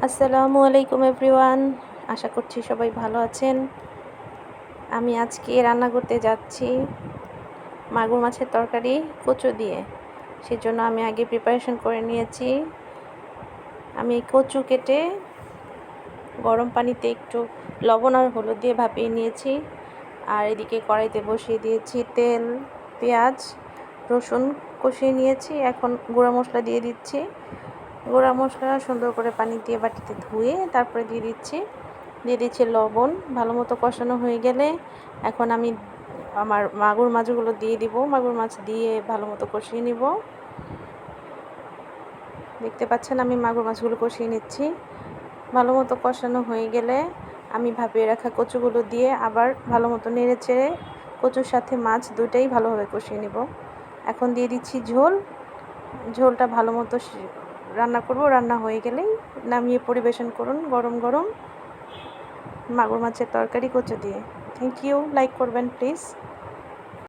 আসসালামু আলাইকুম এভরিওয়ান। আশা করছি সবাই ভালো আছেন। আমি আজকে রান্না করতে যাচ্ছি মাগুর মাছের তরকারি কচু দিয়ে। সেজন্য আমি আগে প্রিপারেশন করে নিয়েছি। আমি কচু কেটে গরম পানিতে একটু লবণ আর হলুদ দিয়ে ভাপিয়ে নিয়েছি। আর এদিকে কড়াইতে বসিয়ে দিয়েছি তেল, পেঁয়াজ, রসুন কষিয়ে নিয়েছি। এখন গুঁড়া মশলা দিয়ে দিচ্ছি। গুঁড়া মশলা সুন্দর করে পানি দিয়ে বাটিতে ধুয়ে তারপরে দিয়ে দিচ্ছি লবণ। ভালো মতো কষানো হয়ে গেলে এখন আমি আমার মাগুর মাছগুলো দিয়ে দিব। মাগুর মাছ দিয়ে ভালো মতো কষিয়ে নিব। দেখতে পাচ্ছেন আমি মাগুর মাছগুলো কষিয়ে নিচ্ছি। ভালো মতো কষানো হয়ে গেলে আমি ভাপিয়ে রাখা কচুগুলো দিয়ে আবার ভালো মতো নেড়ে চেড়ে কচুর সাথে মাছ দুটাই ভালোভাবে কষিয়ে নিব। এখন দিয়ে দিচ্ছি ঝোল। ঝোলটা ভালো মতো রান্না করব। রান্না হয়ে গেলেই নামিয়ে পরিবেশন করুন গরম গরম মাগুর মাছের তরকারি কচু দিয়ে। Thank you. লাইক করবেন প্লিজ।